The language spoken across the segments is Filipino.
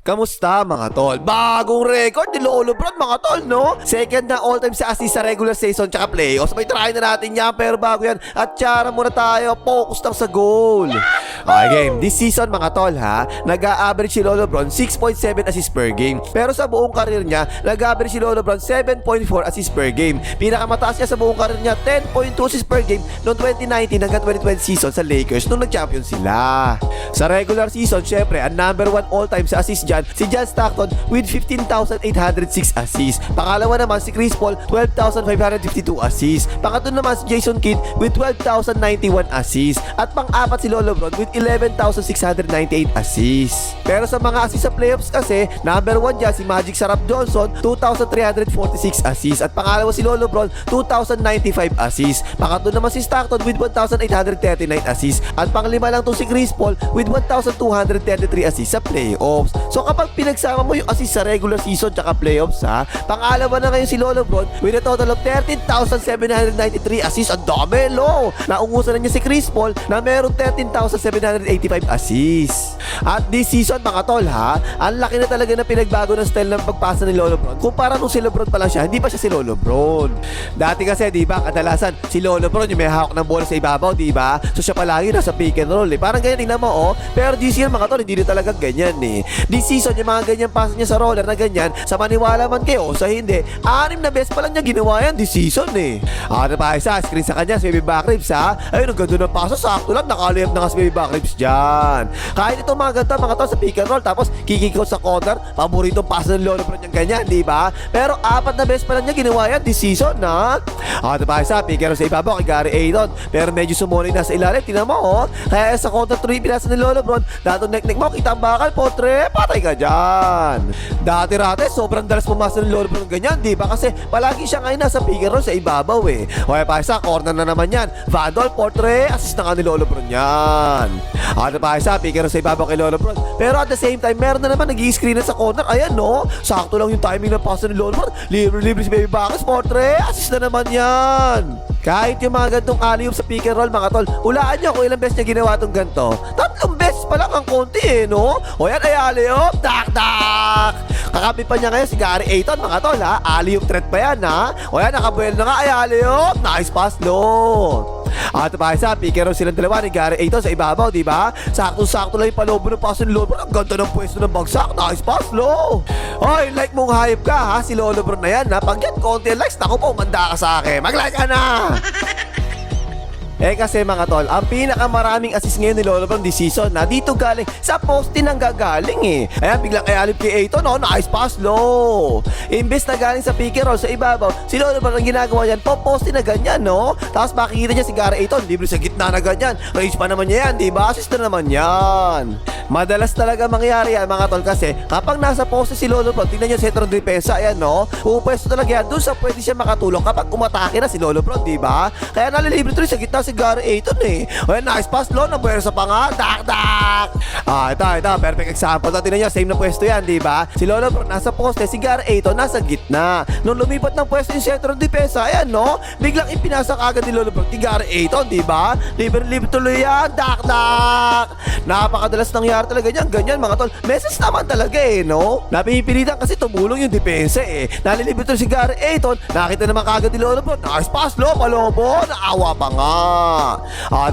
Kamusta mga tol? Bagong record ni Lolo Brad mga tol, no? Second na all-time sa assist sa regular season tsaka playoffs. May try na natin yan, pero bago yan, at tsara muna tayo, focus lang sa goal. Okay game, this season mga tol ha, nag-a-average si Lolo Bron 6.7 assists per game. Pero sa buong karir niya, nag-a-average si Lolo Bron 7.4 assists per game. Pinakamataas niya sa buong karir niya, 10.2 assists per game noong 2019 hanggang 2020 season sa Lakers nung nag-champion sila. Sa regular season, syempre, ang number 1 all-time sa assist dyan, si John Stockton with 15,806 assists. Pangalawa naman si Chris Paul, 12,552 assists. Pangatlo naman si Jason Kidd with 12,091 assists. At pang-apat si Lolo Bron with 11,698 assists. Pero sa mga assists sa playoffs kasi, number 1 dyan si Magic Sarap Johnson, 2,346 assists. At pangalawa si Lolo Bron, 2,095 assists. Pangatlo naman si Stockton with 1,839 assists. At panglima lang to si Chris Paul with 1,233 assists sa playoffs. So kapag pinagsama mo yung assist sa regular season tsaka playoffs ha, pang-alawa na ngayon si Lolo Bron with a total of 13,793 assists. Ang dami, lo! Naungusan na niya si Chris Paul na meron 13,785 assists. At this season mga tol ha, ang laki na talaga na pinagbago ng style ng pagpasa ni Lolo Bron. Kumpara nung si LeBron pa lang siya, hindi pa siya si Lolo Bron. Dati kasi di ba, kadalasan si Lolo Bron yung may hawak ng bola sa ibabaw, di ba? So siya palagi nasa pick and roll eh. Parang ganyan din naman oh. Pero this year mga tol, hindi na talaga ganyan eh. This season yung mga ganyan pasa niya sa roller na ganyan, sa maniwala man kayo o sa hindi, 6 na best pa lang niya ginawa yan this season eh. Ano pa isa, screen sa kanya si Baby Back Ribs ha. Ayun, ang ganda ng paso, sakto lang, nakalayap na nga si Baby Back Ribs dyan. Kahit itong mga ganda mga tol sa pick and roll, tapos kikikaw sa corner, paboritong paso ng Lolo Bron yung ganyan, di ba? Pero 4 na best pa lang niya ginawa yan this season na. Ano pa isa, pick and roll sa ibabaw kay Gary Ayton, pero medyo sumuli na sa ilalim, tingnan mo oh. Kaya sa counter 3 pinasa ni Lolo Bron, datong neck mo, kita ang bakal, potre, patay ka dyan. Dati-rate, sobrang dalas pumasa ng Lolo Bron ganyan, di ba? Kasi palagi siya ngayon nasa pick and roll sa ibabaw eh. Okay pa isa, corner na naman yan. Vandal, portre, assist na nga ni Lolo Bron yan. Ano pa isa, pick and roll sa ibabaw kay Lolo Bron. Pero at the same time, meron na naman nag-i-screen na sa corner. Ayan no, sakto lang yung timing ng pass ni Lolo Bron. Libre-libre si Baby Bacchus, portre, assist na naman yan. Kahit yung mga gantong alley-oop sa pick and roll mga tol, hulaan nyo kung ilang beses niya ginawa itong ganito. 3 beses pa lang ang konti eh, no? O yan ay alley-oop, dak-dak! Kakapit pa niya ngayon si Gary Ayton mga tol ha, alley-oop threat pa yan ha. O yan, nakabuel na nga ay alley-oop, nice pass no. At pa isa, pick and roll silang dalawa ni Gary Ayton sa ibabaw, di ba? Sakto-sakto lang yung palobo ng paso ni Lolo Bron. Ang ganda ng pwesto ng bagsak, nice pass low. Oy, like mong hype ka ha, si Lolo Bron na yan ha. Pag yan, konti likes, naku po, manda ka sa akin. Mag-like ka na! Eh kasi mga tol, ang pinakamaraming assist ngayon ni Lolo Bron this season na dito galing sa poste nang gagaling eh. Ayan, biglang ayalip kay Ayton, no? Nice pass low. Imbes na galing sa pick and roll sa ibabaw, si Lolo Bron ang ginagawa yan, poste na ganyan, no? Tapos makikita niya si Gary Ayton, libre sa gitna na ganyan. Range pa naman niya yan, di ba? Assist na naman yan. Madalas talaga mangyari yan mga tol kasi kapag nasa poste si Lolo Bron, tingnan niyo sentro depensa, ayan no? Pupwesto talaga yan, doon sa pwede siya makatulong kapag umatake na si Lolo Bron, di ba? Kaya nalilibre tuloy sa gitna si Gary Ayton eh. Well, nice pass low, nabuwersa pa nga, dak-dak! Ito, perfect example. Tingnan niyo, same na pwesto yan, di ba? Si Lolo Bron nasa poste, si Gary Ayton nasa gitna. Nung lumipat ng pwesto yung sentro depensa, ayan no? Biglang ipinasak agad ni Lolo Bron, si Gary Ayton, di ba? Libre-libre tuloy yan, dak-dak! Napakadalas nangyari talaga yan, ganyan mga tol. Message naman talaga eh, no? Napipilitan kasi tumulong yung depensa eh. Nalilibit to si Gary Ayton, nakita naman kagad ni Lolo Bron. Nice pass, lo, palobo, naawa pa nga.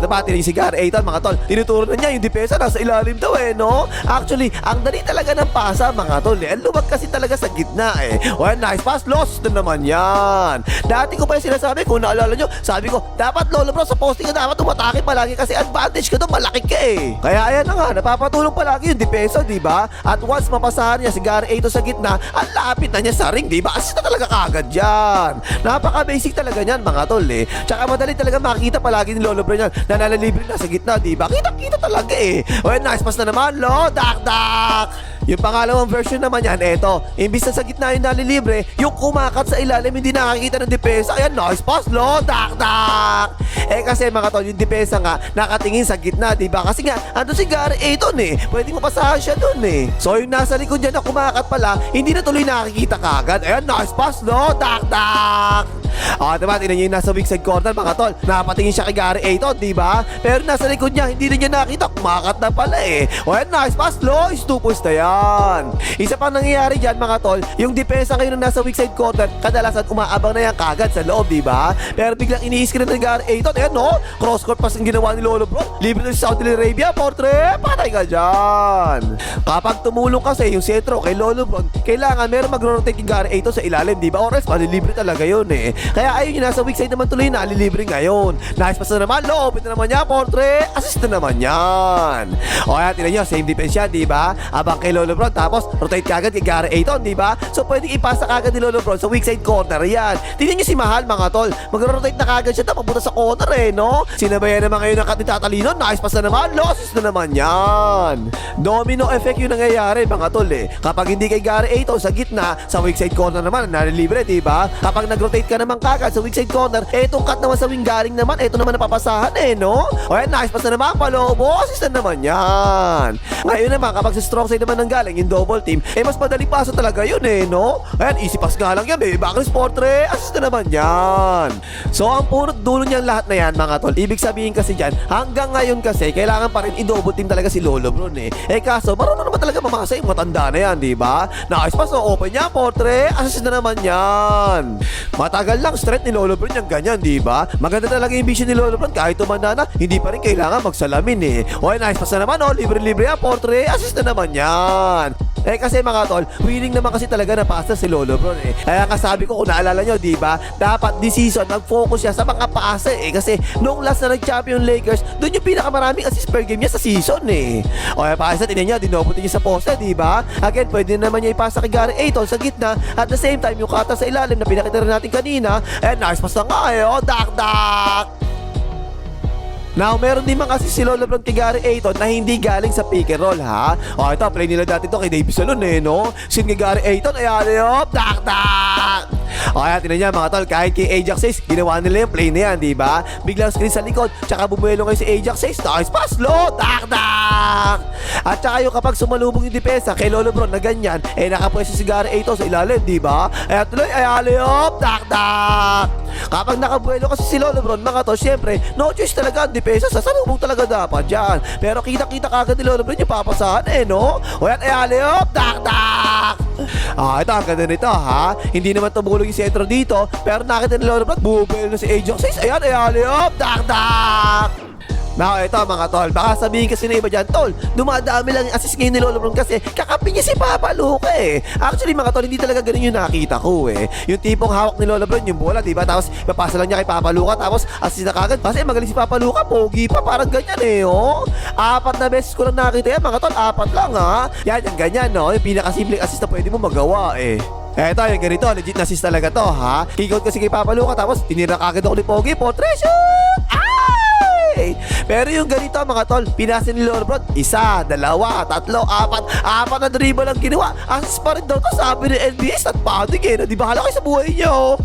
Diba, tinig si Gary Ayton mga tol. Tinuturo na niya yung depensa, nasa ilalim daw eh, no? Actually, ang dali talaga ng pasa mga tol eh. Ang luwag kasi talaga sa gitna eh. Well, nice pass, lost na naman yan. Dati ko pa yung sinasabi, kung naalala nyo, sabi ko, dapat Lolo Bron sa posting ka dapat tumatake palagi kasi advantage ka doon, malaki ka eh. Kaya ayan na nga, napapatulong palagi yung depensa, di ba? At once mapasahan niya si Gary Ayton sa gitna, ang lapit na niya sa ring, di ba? Assist na talaga kagad yan. Napaka-basic talaga niyan mga tol eh. Tsaka madali talaga makita palagi ni Lolo Bron yan na nalilibre na sa gitna, di ba? Kita-kita talaga eh. Well, nice pass na naman, lo, dak-dak! Yung pangalawang version naman yan, eto. Imbis na sa gitna yung nalilibre, yung kumakat sa ilalim hindi nakakita ng depensa. Ayan, nice pass, lo, dak-dak! Eh kasi mga tol, yung depensa nga nakatingin sa gitna, di ba? Kasi nga, ando si Gary Ayton eh. Pwede mo pasahan siya dun eh. So yung nasa likod niya na kumakat pala, hindi na tuloy nakikita kagad. Ayan, nice pass, lo, dak-dak! Diba, tingnan niyo yung nasa weak side corner mga tol. Napatingin siya kay Gary Ayton, diba? Pero nasa likod niya, hindi rin niya nakita. Kumakat na pala eh. O yan, nice pass, Lois. 2 points na yan. Isa pang nangyayari dyan mga tol, yung depensa ngayon ng nasa weak side corner, kadalasan umaabang na yan kagad sa loob, diba? Pero biglang ini-screen ng Gary Ayton. Ayan no, cross-court pass ang ginawa ni Lolo Bron. Libre na si Saudi Arabia, portre. Patay ka dyan. Kapag tumulong kasi yung sentro kay Lolo Bron, kailangan meron mag-rotate yung Gary Ayton sa ilalim, diba? Or else, malilibre talaga yun eh. Kaya ayun yung nasa weak side naman tuloy na alilibre ngayon. Nice pass na naman, low, na naman niya, portre. Assist na naman yan. O kaya, tinan nyo, same defense yan, diba? Abang kay Lolo Bron, tapos rotate kagad kay Gary Ayton, diba? So pwedeng ipasa kagad ni Lolo Bron sa weak side corner yan. Tingnan nyo si Mahal mga tol, mag-rotate na kagad siya, tapos punta sa corner eh, no? Sinabayan naman ngayon ng Tatalino, nice pass na naman, low, assist na naman yan. Domino effect yung nangyayari mga tol eh. Kapag hindi kay Gary Ayton sa gitna, sa weak side corner naman, nalilibre, diba? Kapag nag-rotate ka naman kagad sa weak side corner, etong cut naman sa wing galing naman, eto naman napapasahan eh, no? O yan, nice pass na naman, palobo, assist na naman yan. Ngayon naman, kapag sa strong side naman ng galing, yung double team, mas madaling paso talaga yun eh, no? Ayan, easy pass nga lang yan, baby, backers portre, assist na naman yan. So, ang punot dulo niyang lahat na yan, mga tol, ibig sabihin kasi dyan, hanggang ngayon kasi, kailangan pa rin i-double team talaga si Lolo Bron eh. Kaso, marunong naman talaga mamasa yung matanda na yan, diba? Nice pass, open niya, portre, assist na naman yan. Matagal lang strength ni Lolo Bron yung ganyan, diba? Maganda talaga yung vision ni Lolo Bron, kahit tumanda na, hindi pa rin kailangan magsalamin eh. Okay, nice pass na naman, libre-libre yan, portre, assist na naman yan. Kasi mga tol, willing naman kasi talaga na pasa si Lolo Bron eh. Kaya kasabi ko, kung naalala nyo, diba? Dapat this season, mag-focus siya sa mga pasa eh. Kasi nung last na nag-champion Lakers, doon yung pinakamaraming assist per game niya sa season eh. O kaya pasa, tinan niya, dinobotin niya sa poste, diba? Again, pwede naman niya ipasa kay Gary Ayton sa gitna. At the same time, yung kata sa ilalim na pinakita rin natin kanina, nice pass na nga eh, dak-dak! Now, meron din man kasi si Lolo Bron kay Gary Ayton na hindi galing sa pick and roll, ha? O, ito, play nila dati ito kay Davis Salon, eh, no? Sin kay Gary Ayton, ayan, dak-dak! O, ayan, tinan niya, mga tol, kahit kay Ajax 6, ginawa nila yung play na yan, diba? Biglang screen sa likod, tsaka bumuelo kayo si Ajax 6, nice pass, low, dak-dak! At tsaka yung kapag sumalubong yung depensa kay Lolo Bron na ganyan, nakapwesto si Gary Ayton sa ilalim, diba? Ayan, tuloy, ayan, dak-dak! Kapag nakabuelo kasi si Lolo Bron, mga tol, syempre, no choice talaga ang depensa, sasalubong talaga dapat yan. Pero kita-kita kagad ni Lolo Bron yung papasahan eh, no? O yan, dak-dak! Ito, ang ganda nito, ha? Hindi naman tumulong yung sentro dito, pero nakita ni Lolo Bron, bumubuelo na si Ajax 6, ayan, dak-dak! Now, ito mga tol, baka sabihin kasi na iba dyan, tol, dumadami lang yung assist ngayon ni Lolo Bron kasi kakapin niya si Papa Luka eh. Actually mga tol, hindi talaga ganun yung nakita ko eh. Yung tipong hawak ni Lolo Bron yung bola, diba? Tapos papasa lang niya kay Papa Luka, tapos assist na kagad. Kasi magaling si Papa Luka, pogi pa, parang ganyan eh, oh. 4 na beses ko lang nakita yan mga tol, 4 lang ha. Yan, yung ganyan, no? Yung pinakasimpleng assist na pwede mo magawa eh. Eto, yung ganito, legit na assist talaga to, ha? Kick-out kasi kay Papa Luka, tapos tinira kagad ako ni Pogi, Potresyo! Pero yung ganito mga tol, pinasa ni Lolo Bron, 1, 2, 3, 4 na dribble ang ginawa. Assist pa rin daw to, sabi ni NBA at padding eh, di bahala kayo sa buhay nyo.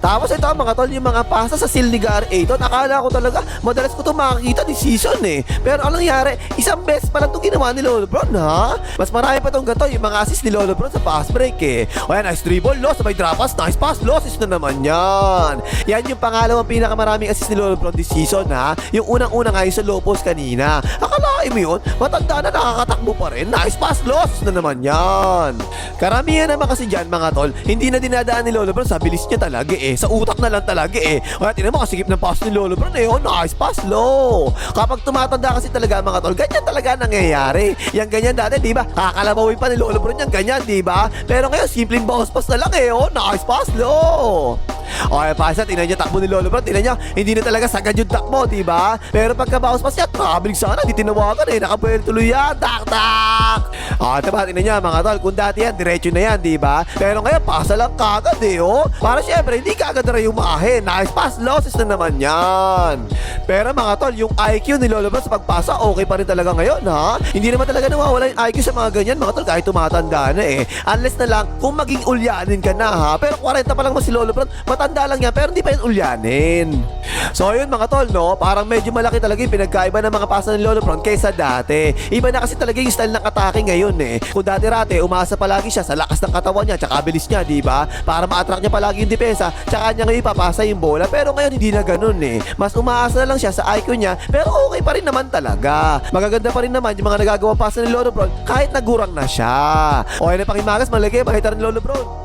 Tapos ito mga tol, yung mga pasa sa seal ni Gary Ayton, akala ko talaga madalas ko ito makakita di season eh. Pero anong nangyari, isang beses pa lang itong ginawa ni Lolo Bron, ha? Mas marami pa itong ganito, yung mga assist ni Lolo Bron sa pass break eh. O yan, nice dribble, loss, sabay drop pass, nice pass, losses na naman yan. Yan yung pangalawang pinakamaraming assist ni Lolo Bron this season, ha? Yung unang-una nga yung sa low post kanina. Akalain mo yun, matanda na nakakatakbo pa rin, nice pass, losses na naman yan. Karamihan naman kasi dyan mga tol, hindi na dinadaan ni Lolo Bron sa bilis niya talaga eh. Sa utak na lang talaga eh. Kaya tinan mo, kasigip ng pass ni Lolo Bron eh. Nice pass, low. Kapag tumatanda kasi talaga mga tol, ganyan talaga nangyayari. Yang ganyan dati, di ba? Kakalabawin pa ni Lolo Bron yung ganyan, di ba? Pero ngayon, simpleng bounce pass na lang eh. Nice pass, low. Okay, pasa, tingnan niya takbo ni Lolo Bron. Tingnan niya, hindi na talaga sagad yung takbo, di ba? Pero pagka bounce pass niya, traveling sana, di tinawagan eh. Nakabuel tuloy yan, tak-tak. Diba, tingnan niya mga tol, kung dati yan, diretso na yan, di ba? Pero ngayon, pasa lang kagad eh, Para syempre, hindi kagad na yung maahin. Nice pass, losses na naman yan. Pero mga tol, yung IQ ni Lolo Bron sa pagpasa, okay pa rin talaga ngayon, ha? Hindi naman talaga nawawala yung IQ sa mga ganyan, mga tol, kahit tumatanda na eh. Unless na lang, kung maging ulyanin ka na, ha? Pero 40 pa lang mas si Lolo Bron, Matatanda lang yan pero hindi pa yan ulyanin. So yun mga tol, no? Parang medyo malaki talaga yung pinagkaiba ng mga pasa ni Lolo Bron kaysa dati. Iba na kasi talaga yung style ng atake ngayon eh. Kung dati-rate, umasa palagi siya sa lakas ng katawan niya tsaka bilis niya, di ba? Para ma-attract niya palagi yung depensa tsaka niya ngayon ipapasa yung bola. Pero ngayon hindi na ganun eh. Mas umaasa na lang siya sa IQ niya pero okay pa rin naman talaga. Magaganda pa rin naman yung mga nagagawang pasa ni Lolo Bron kahit nagurang na siya. Okay na Pakimagas, malagay, pakita rin Lolo Bron.